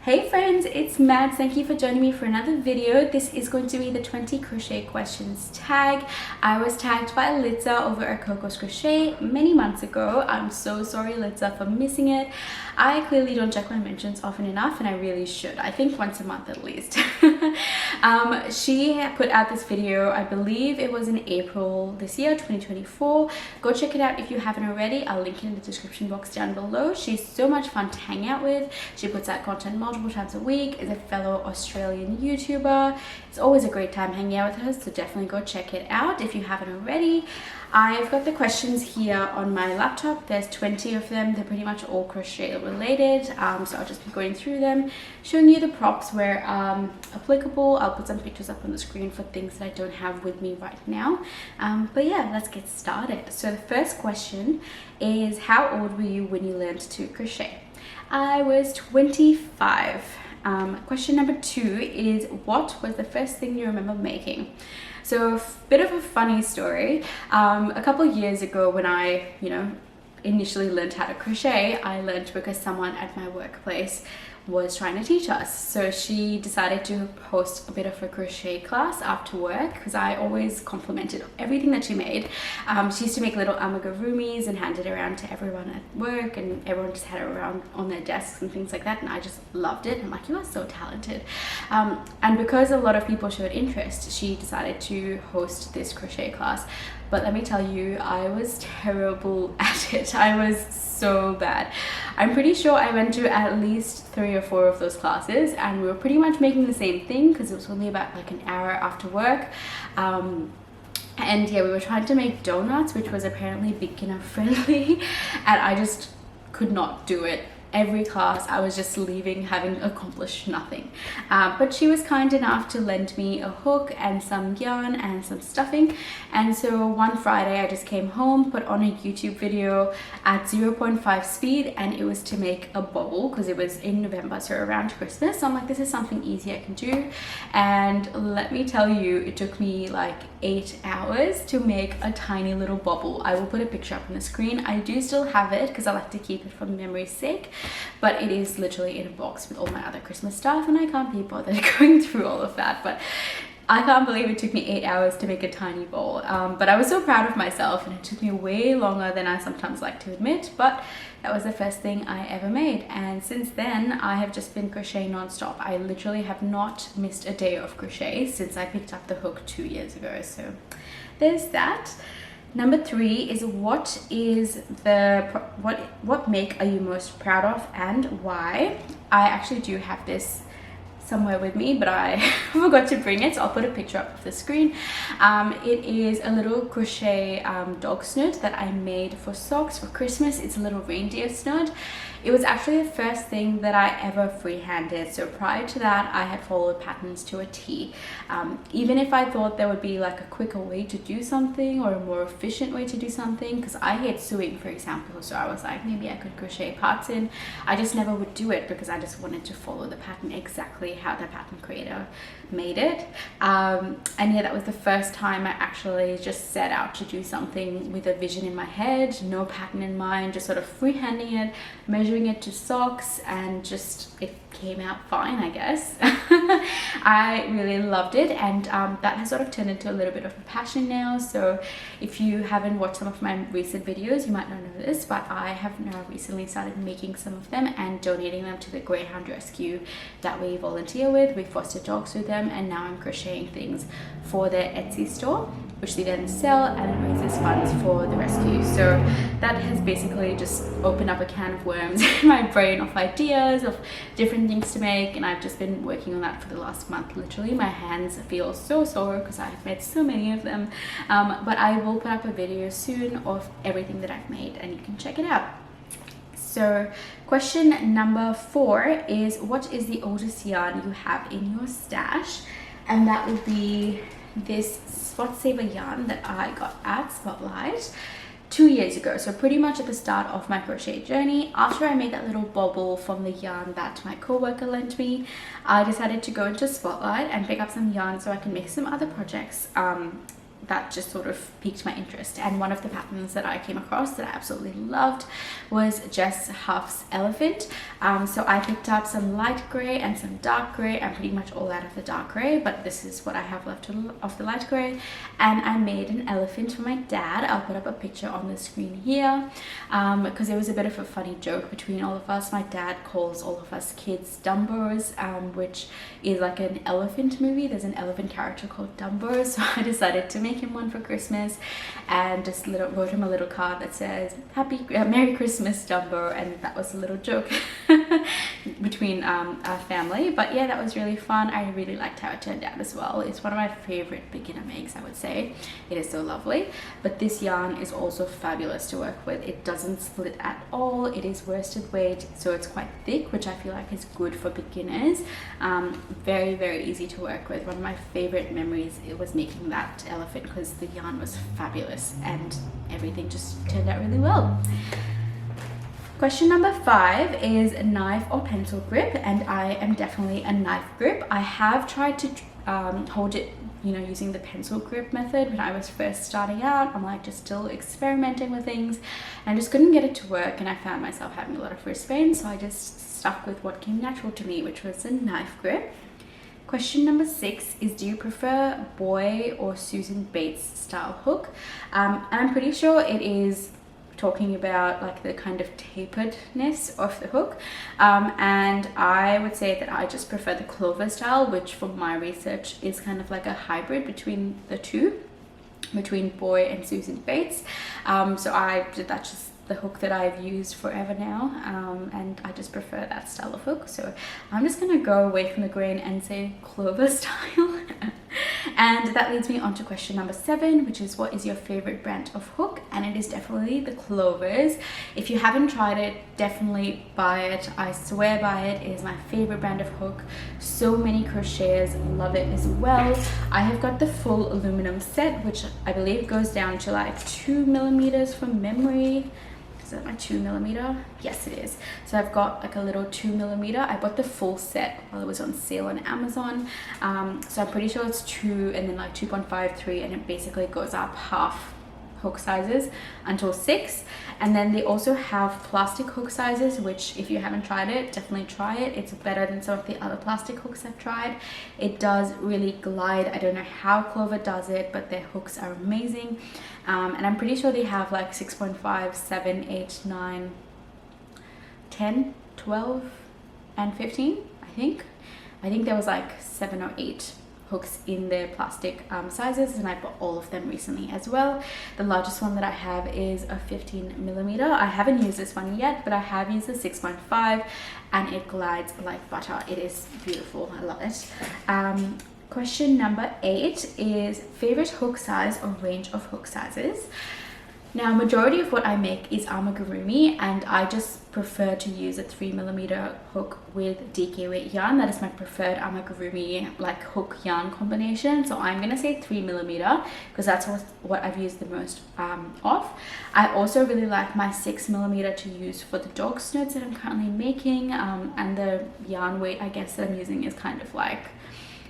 Hey friends, it's Mads. Thank you for joining me for another video. This is going to be the 20 crochet questions tag. I was tagged by Litza over at Coco's Crochet many months ago. I'm so sorry Litza for missing it. I clearly don't check my mentions often enough and I really should. I think once a month at least. She put out this video, I believe it was in April this year, 2024. Go check it out if you haven't already. I'll link it in the description box down below. She's so much fun to hang out with. She puts out content multiple times a week, is a fellow Australian YouTuber. It's always a great time hanging out with her, so definitely go check it out if you haven't already. I've got the questions here on my laptop. There's 20 of them. They're pretty much all crochet related, so I'll just be going through them, showing you the props where applicable. I'll put some pictures up on the screen for things that I don't have with me right now, but yeah, let's get started. So the first question is, how old were you when you learned to crochet? I was 25. Question number 2 is, what was the first thing you remember making? So a bit of a funny story. A couple of years ago when I, initially learned how to crochet, I learned because someone at my workplace was trying to teach us. So she decided to host a bit of a crochet class after work because I always complimented everything that she made. She used to make little amigurumis and hand it around to everyone at work, and everyone just had it around on their desks and things like that, and I just loved it. I'm like, you are so talented. And because a lot of people showed interest, she decided to host this crochet class. But let me tell you, I was terrible at it. I was so bad. I'm pretty sure I went to at least 3 or 4 of those classes, and we were pretty much making the same thing because it was only about like an hour after work. And yeah, we were trying to make donuts, which was apparently beginner friendly, and I just could not do it. Every class I was just leaving having accomplished nothing, but she was kind enough to lend me a hook and some yarn and some stuffing. And so one Friday I just came home, put on a YouTube video at 0.5 speed, and it was to make a bobble because it was in November, so around Christmas. So I'm like, this is something easy I can do. And let me tell you, it took me like 8 hours to make a tiny little bobble. I will put a picture up on the screen. I do still have it because I like to keep it for memory's sake, but it is literally in a box with all my other Christmas stuff, and I can't be bothered going through all of that. But I can't believe it took me 8 hours to make a tiny bowl, but I was so proud of myself, and it took me way longer than I sometimes like to admit, but that was the first thing I ever made. And since then I have just been crocheting non-stop. I literally have not missed a day of crochet since I picked up the hook 2 years ago. So there's that. Number 3 is, what make are you most proud of and why? I actually do have this somewhere with me, but I forgot to bring it, so I'll put a picture up of the screen. It is a little crochet dog snood that I made for socks for Christmas. It's a little reindeer snood. It was actually the first thing that I ever freehanded. So prior to that, I had followed patterns to a T. Even if I thought there would be like a quicker way to do something or a more efficient way to do something, because I hate sewing, for example, so I was like, maybe I could crochet parts in. I just never would do it because I just wanted to follow the pattern exactly how the pattern creator made it. And yeah, that was the first time I actually just set out to do something with a vision in my head, no pattern in mind, just sort of freehanding it, measuring it to socks, and just it came out fine, I guess. I really loved it, and that has sort of turned into a little bit of a passion now. So if you haven't watched some of my recent videos, you might not know this, but I have now recently started making some of them and donating them to the Greyhound Rescue that we volunteer with. We foster dogs with them, and now I'm crocheting things for their Etsy store, which they then sell, and it raises funds for the rescue. So that has basically just opened up a can of worms in my brain of ideas of different things to make, and I've just been working on that for the last month. Literally my hands feel so sore because I've made so many of them, but I will put up a video soon of everything that I've made and you can check it out. So question number 4 is, what is the oldest yarn you have in your stash? And that would be this Spot Saver yarn that I got at Spotlight 2 years ago, so pretty much at the start of my crochet journey. After I made that little bobble from the yarn that my co-worker lent me, I decided to go into Spotlight and pick up some yarn so I can make some other projects that just sort of piqued my interest. And one of the patterns that I came across that I absolutely loved was Jess Huff's elephant. So I picked up some light grey and some dark grey, and pretty much all out of the dark grey, but this is what I have left of the light grey. And I made an elephant for my dad. I'll put up a picture on the screen here, because it was a bit of a funny joke between all of us. My dad calls all of us kids Dumbos, which is like an elephant movie. There's an elephant character called Dumbo, so I decided to make him one for Christmas and just wrote him a little card that says Merry Christmas Dumbo, and that was a little joke between our family. But yeah, that was really fun. I really liked how it turned out as well. It's one of my favorite beginner makes, I would say. It is so lovely. But this yarn is also fabulous to work with. It doesn't split at all. It is worsted weight, so it's quite thick, which I feel like is good for beginners. Very, very easy to work with. One of my favorite memories, it was making that elephant because the yarn was fabulous and everything just turned out really well. Question number 5 is knife or pencil grip, and I am definitely a knife grip. I have tried to hold it, you know, using the pencil grip method when I was first starting out. I'm like just still experimenting with things and just couldn't get it to work, and I found myself having a lot of wrist pain, so I just stuck with what came natural to me, which was a knife grip. Question number 6 is, do you prefer Boye or Susan Bates style hook? And I'm pretty sure it is talking about like the kind of taperedness of the hook, and I would say that I just prefer the clover style, which from my research is kind of like a hybrid between the two, between Boye and Susan Bates. So that's just the hook that I've used forever now, and I just prefer that style of hook, so I'm just gonna go away from the grain and say clover style. And that leads me on to question number 7, which is, what is your favorite brand of hook? And it is definitely the Clovers. If you haven't tried it, definitely buy it. I swear by it. It is my favorite brand of hook. So many crocheters love it as well. I have got the full aluminum set, which I believe goes down to like 2mm from memory. Is that my 2mm? Yes, it is. So I've got like a little 2mm. I bought the full set while it was on sale on Amazon. So I'm pretty sure it's 2 and then like 2.5, 3, and it basically goes up half hook sizes until 6. And then they also have plastic hook sizes, which if you haven't tried it, definitely try it. It's better than some of the other plastic hooks I've tried. It does really glide. I don't know how Clover does it, but their hooks are amazing. And I'm pretty sure they have like 6.5, 7, 8, 9, 10, 12, and 15, I think there was like 7 or 8 hooks in their plastic sizes, and I bought all of them recently as well. The largest one that I have is a 15mm. I haven't used this one yet, but I have used the 6.5, and it glides like butter. It is beautiful. I love it. Question number 8 is favorite hook size or range of hook sizes. Now, majority of what I make is amigurumi, and I just prefer to use a 3mm hook with DK weight yarn. That is my preferred amigurumi like hook yarn combination. So I'm gonna say 3mm because that's what I've used the most of. I also really like my 6mm to use for the dog snots that I'm currently making, and the yarn weight I guess that I'm using is kind of like,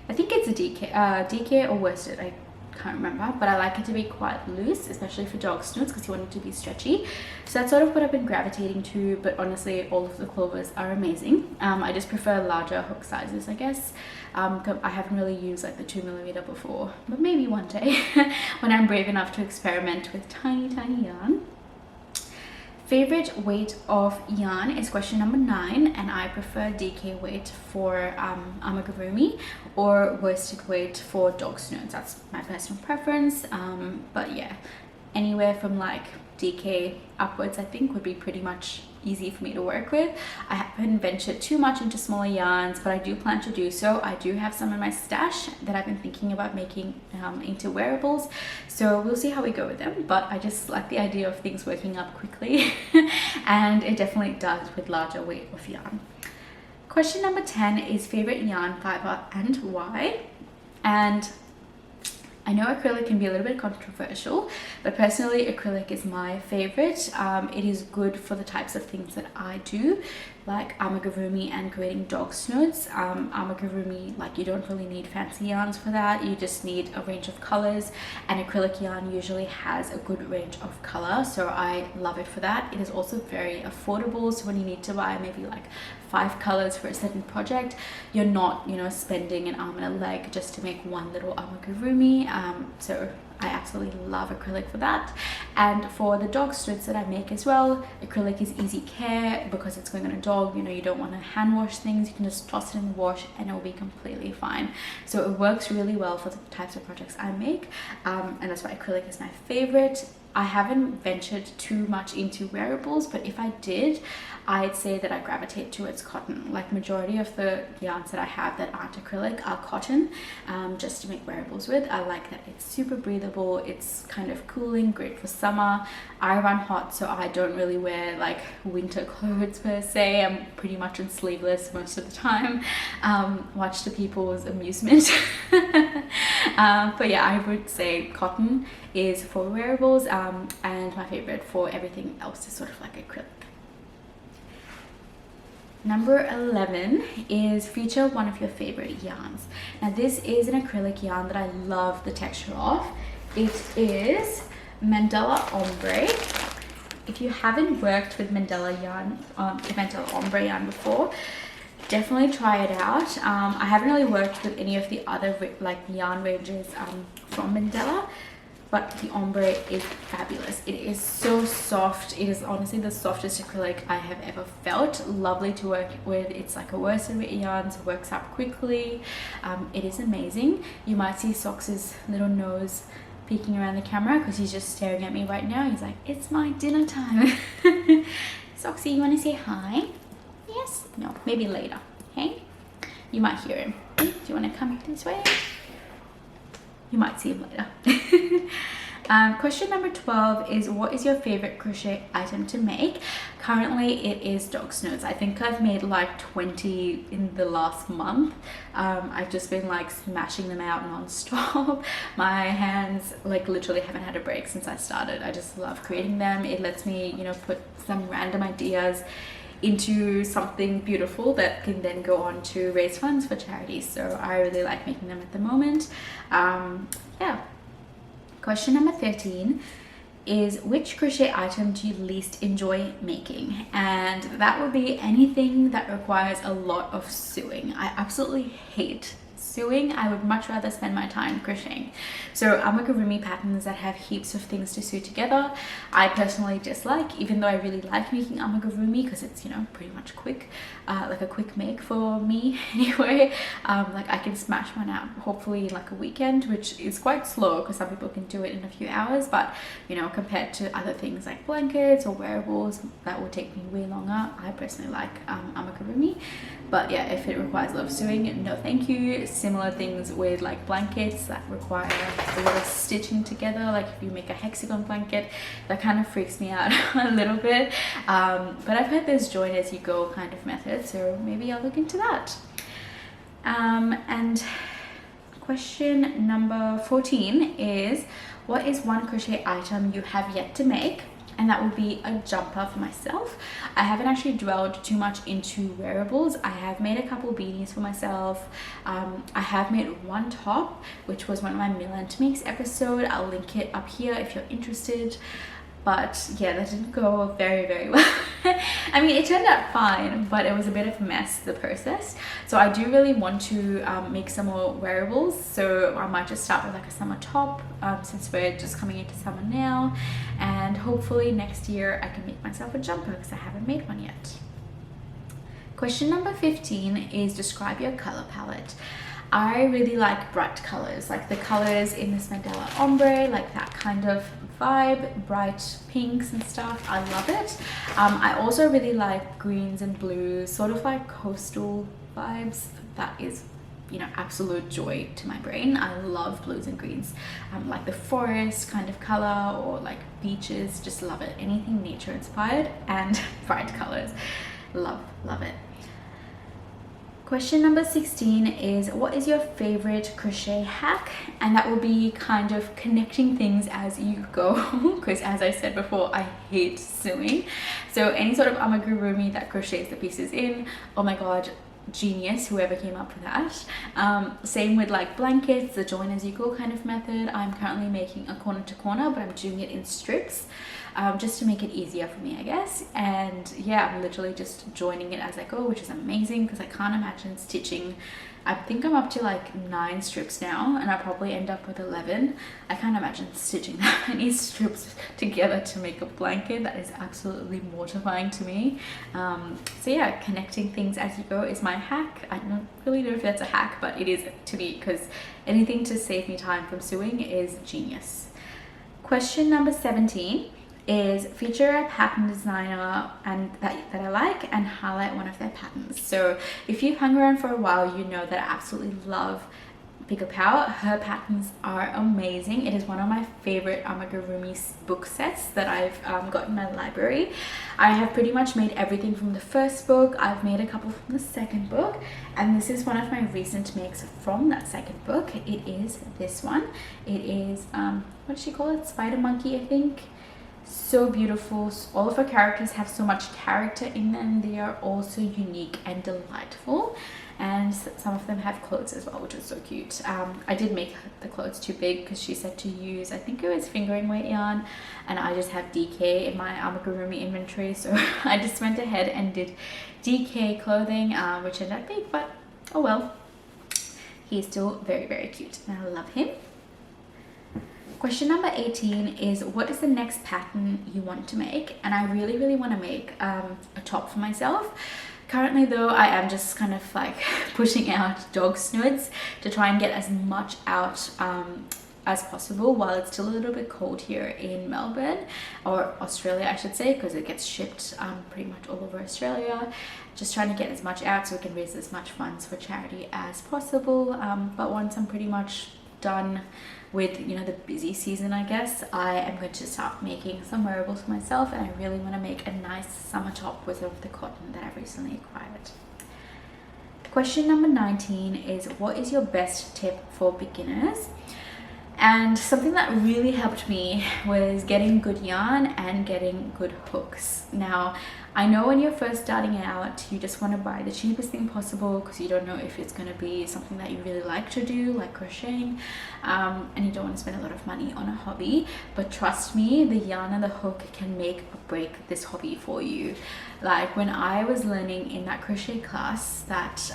I think it's a DK or worsted. I can't remember, but I like it to be quite loose, especially for dog snoots, because you want it to be stretchy. So that's sort of what I've been gravitating to, but honestly all of the Clovers are amazing. I just prefer larger hook sizes, I guess. I haven't really used like the 2mm before, but maybe one day when I'm brave enough to experiment with tiny yarn. Favorite weight of yarn is question number 9, and I prefer DK weight for amigurumi or worsted weight for dog snows. That's my personal preference, but yeah, anywhere from like DK upwards I think would be pretty much easy for me to work with. I haven't ventured too much into smaller yarns, but I do plan to do so. I do have some in my stash that I've been thinking about making into wearables, so we'll see how we go with them, but I just like the idea of things working up quickly and it definitely does with larger weight of yarn. Question number 10 is favorite yarn fiber and why. And I know acrylic can be a little bit controversial, but personally acrylic is my favorite. It is good for the types of things that I do, like amigurumi and creating dog snoods. Amigurumi, like you don't really need fancy yarns for that. You just need a range of colors, and acrylic yarn usually has a good range of color, so I love it for that. It is also very affordable, so when you need to buy maybe like 5 colors for a certain project, you're not, you know, spending an arm and a leg just to make one little amigurumi. So I absolutely love acrylic for that. And for the dog snoods that I make as well, acrylic is easy care because it's going on a dog. You know, you don't want to hand wash things, you can just toss it in the wash and it will be completely fine. So it works really well for the types of projects I make, and that's why acrylic is my favorite. I haven't ventured too much into wearables, but if I did, I'd say that I gravitate towards cotton. Like majority of the yarns that I have that aren't acrylic are cotton, just to make wearables with. I like that it's super breathable, it's kind of cooling, great for summer. I run hot, so I don't really wear like winter clothes per se. I'm pretty much in sleeveless most of the time, much to people's amusement. But yeah, I would say cotton is for wearables, and my favorite for everything else is sort of like acrylic. Number 11 is feature one of your favorite yarns. Now this is an acrylic yarn that I love the texture of. It is Mandala Ombre. If you haven't worked with Mandala yarn, Mandala Ombre yarn before, definitely try it out. I haven't really worked with any of the other like yarn ranges from Mandala, but the ombre is fabulous. It is so soft. It is honestly the softest acrylic I have ever felt. Lovely to work with. It's like a worsted yarn, so it works up quickly. It is amazing. You might see Sox's little nose peeking around the camera because he's just staring at me right now. He's like, it's my dinner time. Soxy, you want to say hi? Yes? No, maybe later. Hey? You might hear him. Do you want to come this way? You might see him later. Question number 12 is, what is your favorite crochet item to make? Currently it is dog snoods. I think I've made like 20 in the last month. I've just been like smashing them out non-stop. My hands like literally haven't had a break since I started. I just love creating them. It lets me, you know, put some random ideas into something beautiful that can then go on to raise funds for charities. So I really like making them at the moment. Yeah. Question number 13 is, which crochet item do you least enjoy making? And that would be anything that requires a lot of sewing. I absolutely hate sewing. I would much rather spend my time crocheting. So amigurumi patterns that have heaps of things to sew together, I personally dislike, even though I really like making amigurumi because it's, you know, pretty much quick, like a quick make for me anyway. Like I can smash one out hopefully in like a weekend, which is quite slow because some people can do it in a few hours, but you know, compared to other things like blankets or wearables that will take me way longer, I personally like amigurumi. But yeah, if it requires a lot of sewing, no thank you. Similar things with like blankets that require a lot of stitching together, like if you make a hexagon blanket, that kind of freaks me out a little bit. But I've heard there's join as you go kind of method, so maybe I'll look into that. And question number 14 is, what is one crochet item you have yet to make? And that would be a jumper for myself. I haven't actually dwelled too much into wearables. I have made a couple beanies for myself. I have made one top, which was one of my Milan to Makes episode. I'll link it up here if you're interested. But yeah, that didn't go very, very well. I mean, it turned out fine, but it was a bit of a mess, the process. So I do really want to make some more wearables. So I might just start with like a summer top, since we're just coming into summer now. And hopefully next year I can make myself a jumper because I haven't made one yet. Question number 15 is, describe your color palette. I really like bright colors, like the colors in this Mandala Ombre, like that kind of vibe, bright pinks and stuff. I love it. I also really like greens and blues, sort of like coastal vibes. That is, you know, absolute joy to my brain. I love blues and greens, like the forest kind of color or like beaches. Just love it. Anything nature inspired and bright colors. Love it. Question number 16 is, what is your favorite crochet hack? And that will be kind of connecting things as you go, because as I said before, I hate sewing. So any sort of amigurumi that crochets the pieces in, oh my god, genius, whoever came up with that. Same with like blankets, the join as you go kind of method. I'm currently making a corner to corner, but I'm doing it in strips. Just to make it easier for me, I guess. And yeah, I'm literally just joining it as I go, which is amazing because I can't imagine stitching. I think I'm up to like 9 strips now, and I'll probably end up with 11. I can't imagine stitching that many strips together to make a blanket. That is absolutely mortifying to me. So yeah, connecting things as you go is my hack. I don't really know if that's a hack, but it is to me, because anything to save me time from sewing is genius. Question number 17 is, feature a pattern designer and that I like and highlight one of their patterns. So if you've hung around for a while, you know that I absolutely love Pick a Power. Her patterns are amazing. It is one of my favorite amigurumi book sets that I've got in my library. I have pretty much made everything from the first book. I've made a couple from the second book, and this is one of my recent makes from that second book. It is this one. It is what does she call it? Spider Monkey, I think. So beautiful. All of her characters have so much character in them. They are all so unique and delightful, and some of them have clothes as well, which is so cute. I did make the clothes too big because she said to use, I think it was fingering weight yarn, and I just have DK in my amigurumi inventory, so I just went ahead and did DK clothing, which ended up big, but oh well. He's still very, very cute and I love him. Question number 18 is, what is the next pattern you want to make? And I really want to make a top for myself. Currently though, I am just kind of like pushing out dog snoods to try and get as much out as possible while it's still a little bit cold here in Melbourne, or Australia I should say, because it gets shipped pretty much all over Australia. Just trying to get as much out so we can raise as much funds for charity as possible. But once I'm pretty much done with, you know, the busy season, I guess, I am going to start making some wearables for myself, and I really want to make a nice summer top with some of the cotton that I've recently acquired. Question number 19 is, what is your best tip for beginners? And something that really helped me was getting good yarn and getting good hooks. Now, I know when you're first starting out, you just want to buy the cheapest thing possible because you don't know if it's going to be something that you really like to do, like crocheting, and you don't want to spend a lot of money on a hobby. But trust me, the yarn and the hook can make or break this hobby for you. Like when I was learning in that crochet class that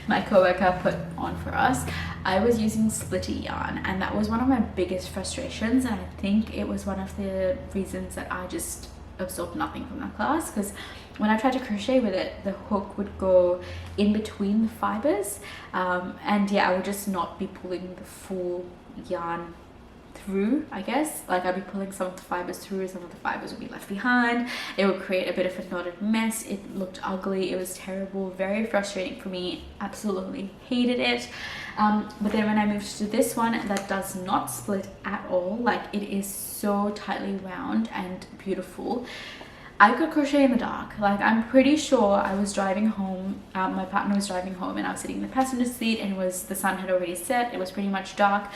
my coworker put on for us, I was using splitty yarn, and that was one of my biggest frustrations, and I think it was one of the reasons that I just absorbed nothing from that class, because when I tried to crochet with it, the hook would go in between the fibers, and yeah, I would just not be pulling the full yarn through, I guess. Like I'd be pulling some of the fibers through, some of the fibers would be left behind. It would create a bit of a knotted mess. It looked ugly. It was terrible, very frustrating for me. Absolutely hated it. But then when I moved to this one that does not split at all, like it is so tightly wound and beautiful, I could crochet in the dark. Like I'm pretty sure I was driving home, my partner was driving home, and I was sitting in the passenger seat, and the sun had already set. It was pretty much dark.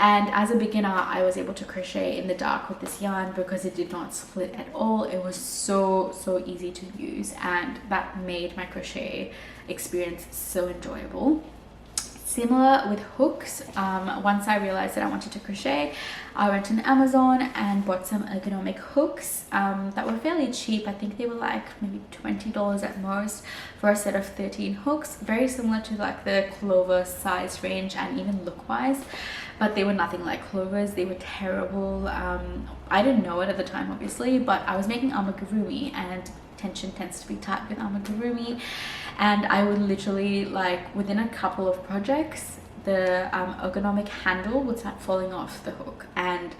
And as a beginner, I was able to crochet in the dark with this yarn because it did not split at all. It was so easy to use, and that made my crochet experience so enjoyable. Similar with hooks, once I realized that I wanted to crochet, I went on Amazon and bought some ergonomic hooks that were fairly cheap. I think they were like maybe $20 at most for a set of 13 hooks, very similar to like the Clover size range and even look wise, but they were nothing like Clover's. They were terrible. I didn't know it at the time obviously, but I was making amigurumi, and tension tends to be tight with amigurumi, and I would literally, like within a couple of projects, the ergonomic handle would start falling off the hook, and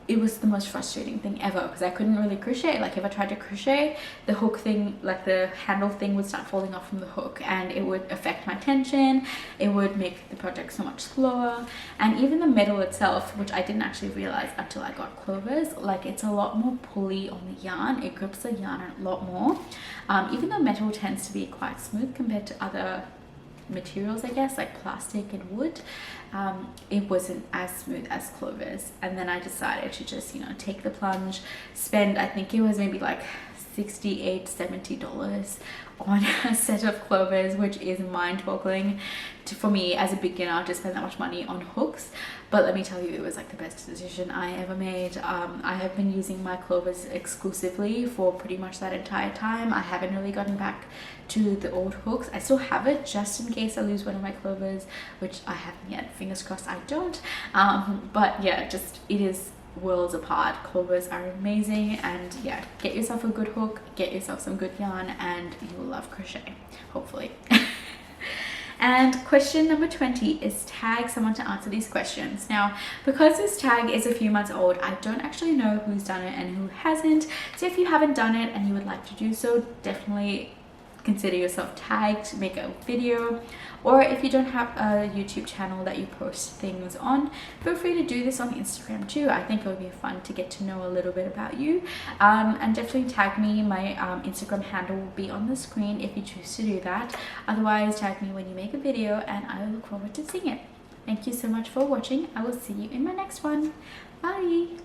it was the most frustrating thing ever because I couldn't really crochet. Like if I tried to crochet, the hook thing, like the handle thing, would start falling off from the hook and it would affect my tension. It would make the project so much slower. And even the metal itself, which I didn't actually realize until I got clovers, like it's a lot more pulley on the yarn. It grips the yarn a lot more. Even though metal tends to be quite smooth compared to other materials, I guess, like plastic and wood, it wasn't as smooth as clovers. And then I decided to just, you know, take the plunge, spend, I think it was maybe like $68-70 on a set of clovers, which is mind-boggling for me as a beginner to spend that much money on hooks. But let me tell you, it was like the best decision I ever made. I have been using my clovers exclusively for pretty much that entire time. I haven't really gotten back to the old hooks. I still have it just in case I lose one of my clovers, which I haven't yet. Fingers crossed I don't. But yeah, just it is worlds apart. Clovers are amazing, and yeah, get yourself a good hook, get yourself some good yarn, and you will love crochet, hopefully. And question number 20 is tag someone to answer these questions. Now, because this tag is a few months old, I don't actually know who's done it and who hasn't. So if you haven't done it and you would like to do so, definitely consider yourself tagged, make a video. Or if you don't have a YouTube channel that you post things on, feel free to do this on Instagram too. I think it would be fun to get to know a little bit about you. And definitely tag me. My Instagram handle will be on the screen if you choose to do that. Otherwise, tag me when you make a video and I look forward to seeing it. Thank you so much for watching. I will see you in my next one. Bye!